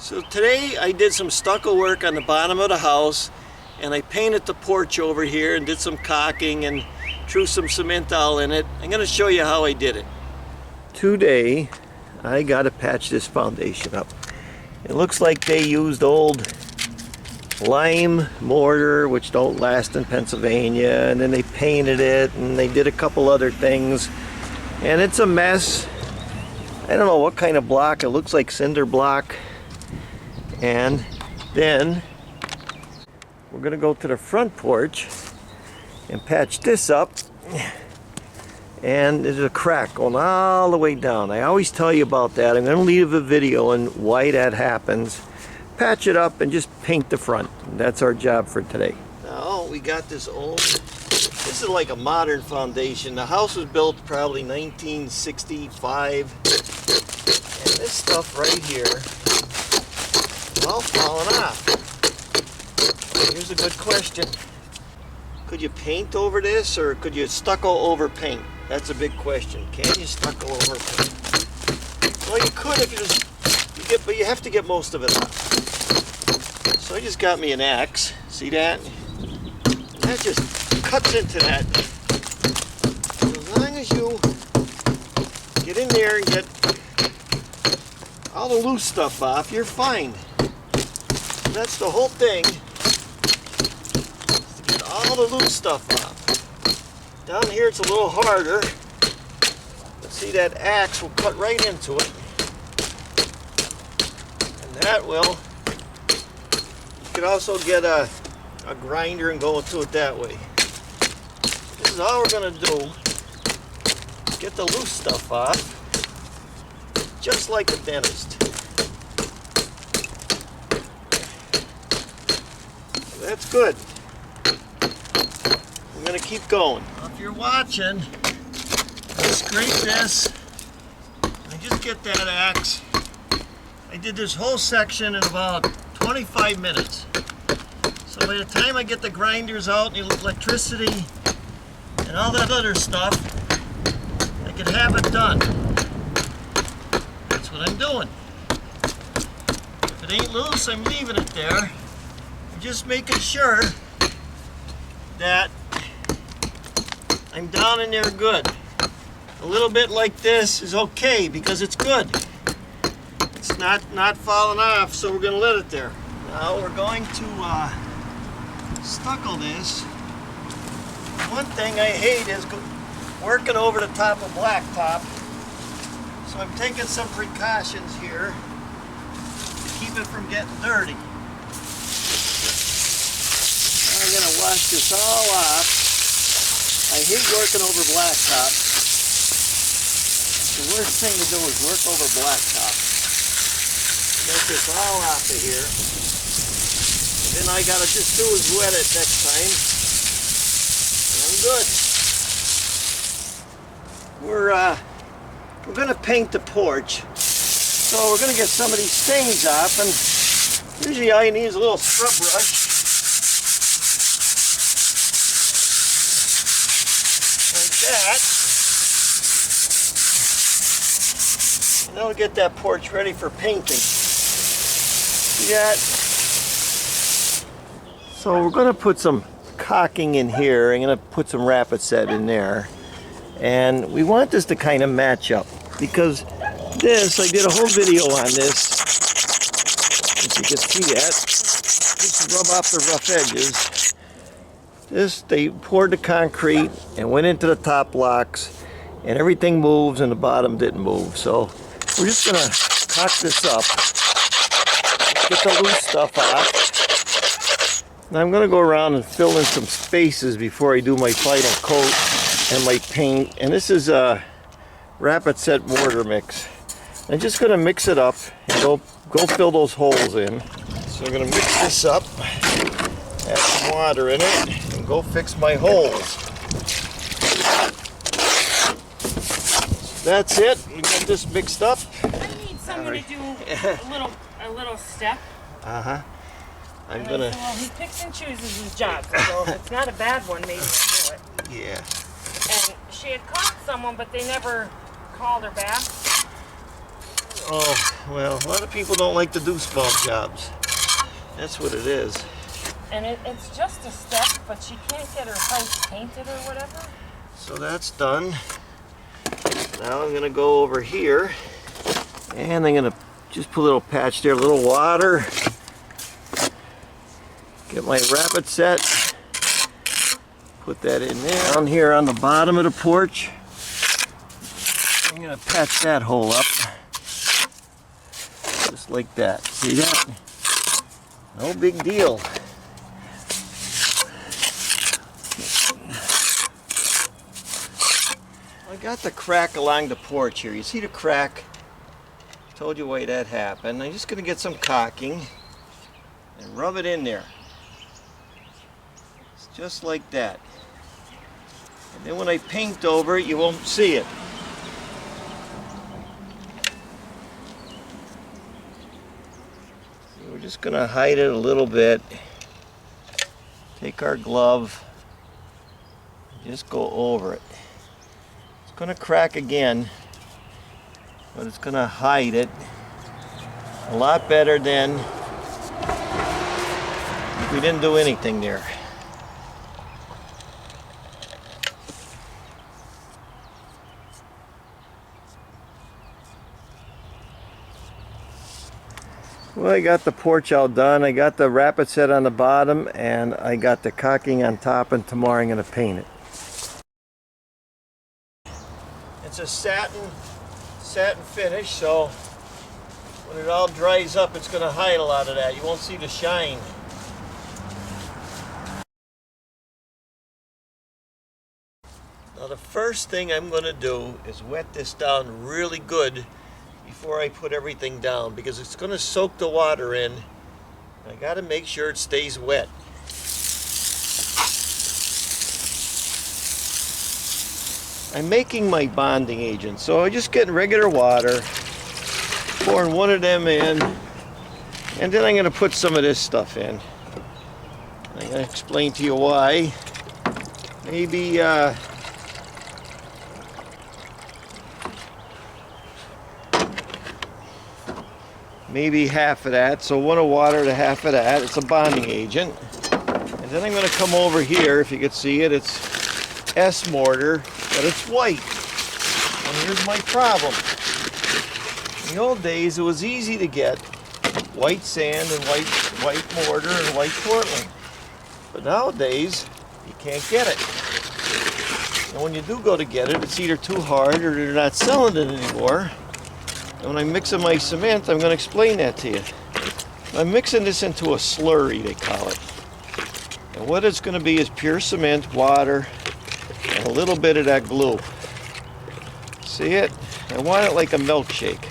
So today I did some stucco work on the bottom of the house, and I painted the porch over here and did some caulking and threw some cement all in it. I'm going to show you how I did it. Today I got to patch this foundation up. It looks like they used old lime mortar, which don't last in Pennsylvania, and then they painted it and they did a couple other things, and it's a mess. I don't know what kind of block. It looks like cinder block. And then we're gonna go to the front porch and patch this up, and there's a crack going all the way down. I always tell you about that. I'm gonna leave a video on why that happens. Patch it up and just paint the front. That's our job for today. Now we got this old, this is like a modern foundation. The house was built probably 1965, and this stuff right here all falling off. Here's a good question. Could you paint over this, or could you stucco over paint? That's a big question. Can you stucco over paint? Well, you could if you just, but you have to get most of it off. So I just got me an axe. See that? And that just cuts into that. As long as you get in there and get all the loose stuff off, you're fine. That's the whole thing, is to get all the loose stuff off. Down here it's a little harder, but see, that axe will cut right into it, and that will, you can also get a grinder and go into it that way. This is all we're going to do, get the loose stuff off, just like a dentist. That's good. I'm going to keep going. If you're watching, I scrape this. I just get that axe. I did this whole section in about 25 minutes. So by the time I get the grinders out and the electricity and all that other stuff, I can have it done. That's what I'm doing. If it ain't loose, I'm leaving it there. Just making sure that I'm down in there good. A little bit like this is okay because it's good. It's not falling off, so we're going to let it there. Now we're going to stucco this. One thing I hate is working over the top of blacktop, so I'm taking some precautions here to keep it from getting dirty. I'm going to wash this all off. I hate working over blacktop. The worst thing to do is work over blacktop. Get this all off of here. Then I got to just do is wet it next time. And I'm good. We're going to paint the porch. So we're going to get some of these stains off. And usually all you need is a little scrub brush. And that'll get that porch ready for painting. See that? So we're going to put some caulking in here. I'm going to put some rapid set in there, and we want this to kind of match up, because this, I did a whole video on this, if you can see that. Just rub off the rough edges. This, they poured the concrete and went into the top blocks, and everything moves and the bottom didn't move. So we're just going to caulk this up, get the loose stuff off. Now I'm going to go around and fill in some spaces before I do my final coat and my paint. And this is a rapid set mortar mix. I'm just going to mix it up and go fill those holes in. So I'm going to mix this up, add some water in it, and go fix my holes. That's it. We got this mixed up. I need someone to do a little step. I'm gonna. Well, he picks and chooses his jobs, so if it's not a bad one, maybe he'll do it. Yeah. And she had caught someone, but they never called her back. Oh, well, a lot of people don't like to do small jobs. That's what it is. And it's just a step, but she can't get her house painted or whatever. So that's done. Now I'm going to go over here, and I'm going to just put a little patch there, a little water. Get my rapid set. Put that in there. Down here on the bottom of the porch, I'm going to patch that hole up. Just like that. See that? No big deal. I got the crack along the porch here. You see the crack? I told you why that happened. I'm just going to get some caulking and rub it in there. It's just like that. And then when I paint over it, you won't see it. So we're just going to hide it a little bit. Take our glove and just go over it. It's going to crack again, but it's going to hide it a lot better than if we didn't do anything there. Well, I got the porch all done. I got the rapid set on the bottom, and I got the caulking on top, and tomorrow I'm going to paint it. It's a satin finish, so when it all dries up, it's going to hide a lot of that. You won't see the shine. Now the first thing I'm going to do is wet this down really good before I put everything down, because it's going to soak the water in. I got to make sure it stays wet. I'm making my bonding agent, so I'm just getting regular water, pouring one of them in, and then I'm going to put some of this stuff in. I'm going to explain to you why. Maybe half of that, so 1 of water to half of that. It's a bonding agent. And then I'm going to come over here, if you can see it, it's S mortar, but it's white. And here's my problem. In the old days, it was easy to get white sand and white mortar and white Portland. But nowadays, you can't get it. And when you do go to get it, it's either too hard or they're not selling it anymore. And when I'm mixing my cement, I'm going to explain that to you. I'm mixing this into a slurry, they call it. And what it's going to be is pure cement, water, and a little bit of that glue. See it? I want it like a milkshake,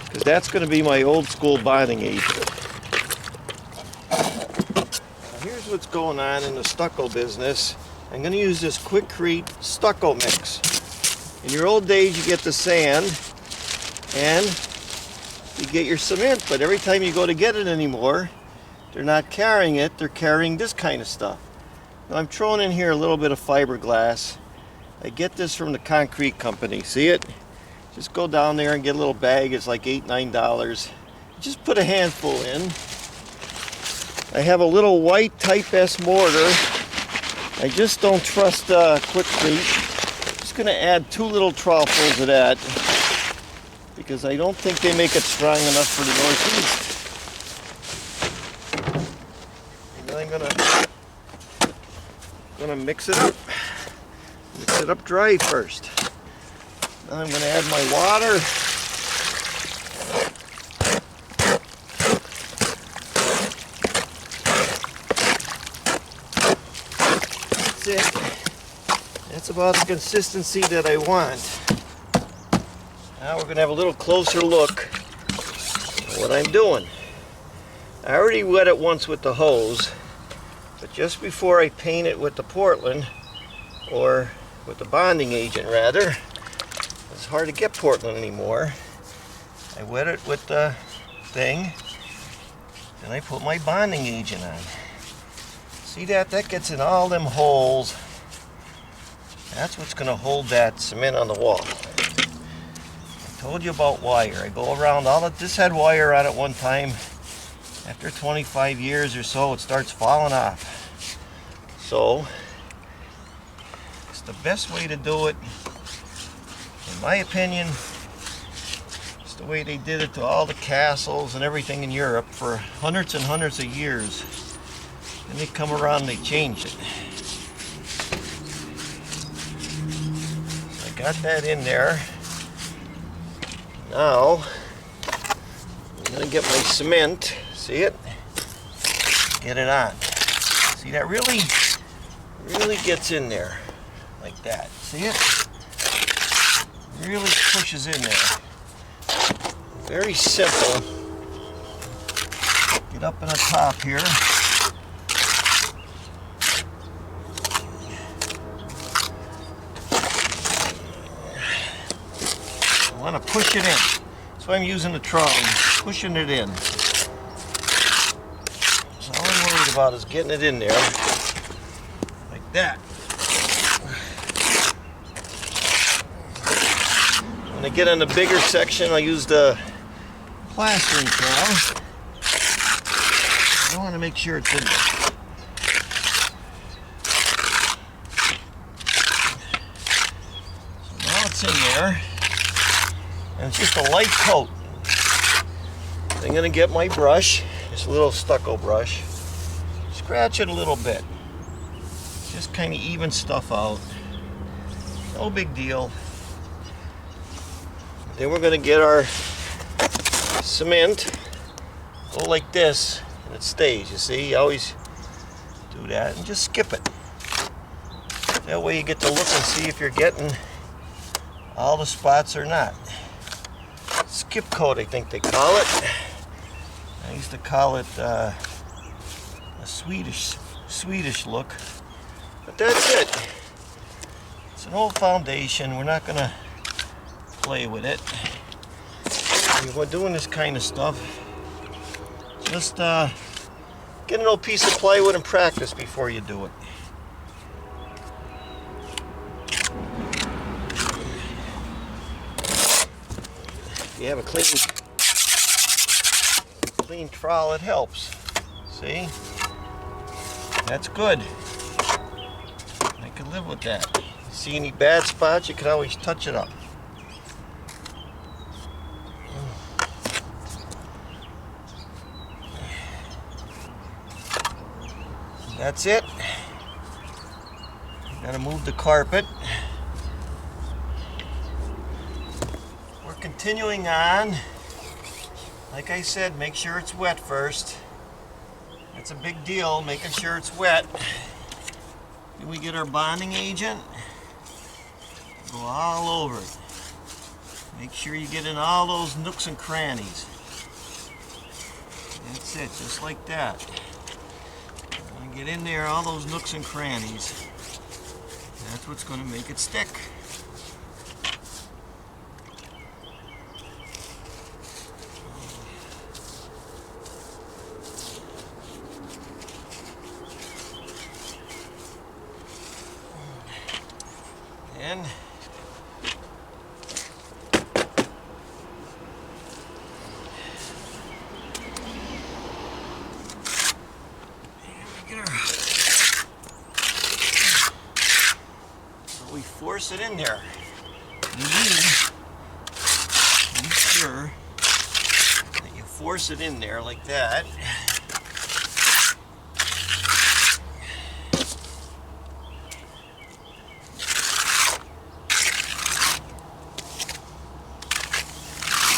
because that's going to be my old school bonding agent. Now here's what's going on in the stucco business. I'm going to use this Quickcrete stucco mix. In your old days, you get the sand and you get your cement, but every time you go to get it anymore, they're not carrying it, they're carrying this kind of stuff. Now I'm throwing in here a little bit of fiberglass. I get this from the concrete company, see it? Just go down there and get a little bag, it's like $8, $9. Just put a handful in. I have a little white Type S mortar. I just don't trust Quickcrete. Just gonna add 2 little trowelfuls of that, because I don't think they make it strong enough for the Northeast. And then I'm gonna mix it up. Mix it up dry first. Now I'm gonna add my water. That's it. That's about the consistency that I want. Now we're going to have a little closer look at what I'm doing. I already wet it once with the hose, but just before I paint it with the Portland, or with the bonding agent rather, it's hard to get Portland anymore. I wet it with the thing, and I put my bonding agent on. See that? That gets in all them holes. That's what's going to hold that cement on the wall. I told you about wire. I go around all of this, had wire on it one time. After 25 years or so, it starts falling off. So it's the best way to do it, in my opinion. It's the way they did it to all the castles and everything in Europe for hundreds and hundreds of years. And they come around and they change it. So I got that in there. Now I'm gonna get my cement. See it? Get it on. See, that really gets in there like that. See it? Really pushes in there. Very simple. Get up on the top here. I want to push it in. That's why I'm using the trowel. Pushing it in. So all I'm worried about is getting it in there. Like that. When I get on the bigger section, I'll use the plastering trowel. I want to make sure it's in there. So now it's in there. And it's just a light coat. I'm going to get my brush, this little stucco brush, scratch it a little bit. Just kind of even stuff out. No big deal. Then we're going to get our cement, go like this, and it stays. You see, you always do that, and just skip it. That way you get to look and see if you're getting all the spots or not. Skip coat, I think they call it. I used to call it a Swedish look. But that's it. It's an old foundation. We're not gonna play with it. When we're doing this kind of stuff, just get an old piece of plywood and practice before you do it. If you have a clean trowel, it helps. See? That's good. I can live with that. See any bad spots, you can always touch it up. That's it. Gotta move the carpet. We're continuing on. Like I said, make sure it's wet first. That's a big deal, making sure it's wet. Then we get our bonding agent. Go all over it. Make sure you get in all those nooks and crannies. That's it, just like that. Get in there, all those nooks and crannies. That's what's going to make it stick. And we force it in there. You make sure that you force it in there like that.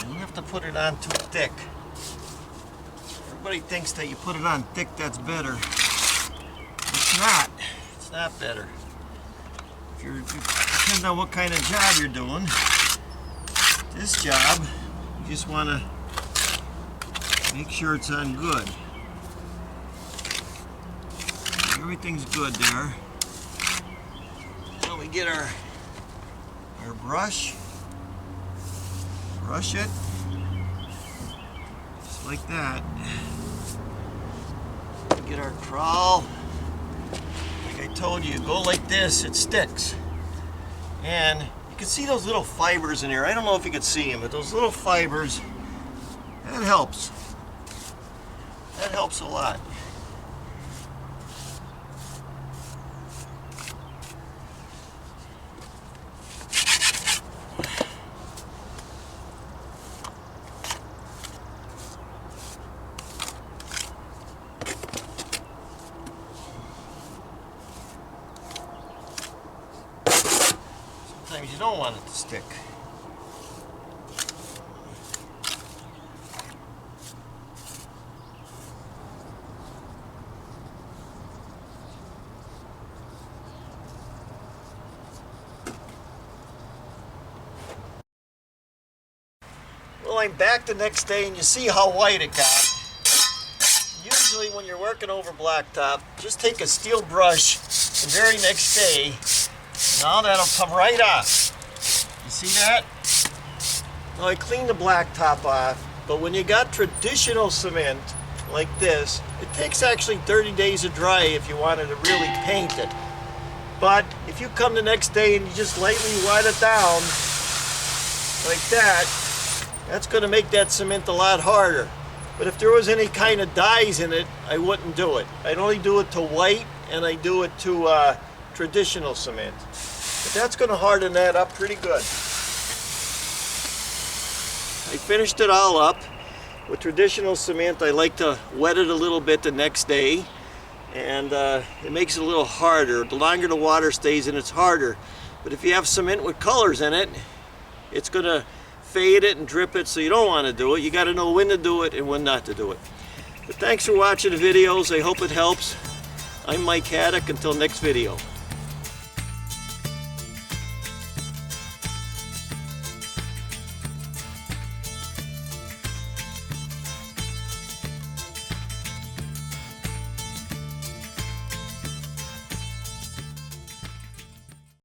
You don't have to put it on too thick. Everybody thinks that you put it on thick, that's better. It's not. It's not better. Depending on what kind of job you're doing. This job, you just want to make sure it's on good. Everything's good there. So we get our brush, brush it, just like that. We get our trowel. Like I told you, go like this, it sticks. And You can see those little fibers in here. I don't know if you can see them, but those little fibers, that helps. That helps a lot. Sometimes you don't want it to stick. Well, I'm back the next day and you see how white it got. Usually when you're working over blacktop, just take a steel brush the very next day. Now that'll come right off. You see that? Now I cleaned the blacktop off, but when you got traditional cement like this, it takes actually 30 days to dry if you wanted to really paint it. But if you come the next day and you just lightly wet it down like that, that's going to make that cement a lot harder. But if there was any kind of dyes in it, I wouldn't do it. I'd only do it to white, and I do it to traditional cement. But that's going to harden that up pretty good. I finished it all up. With traditional cement, I like to wet it a little bit the next day, and it makes it a little harder. The longer the water stays in, it's harder. But if you have cement with colors in it, it's going to fade it and drip it, so you don't want to do it. You got to know when to do it and when not to do it. But thanks for watching the videos. I hope it helps. I'm Mike Haduck. Until next video.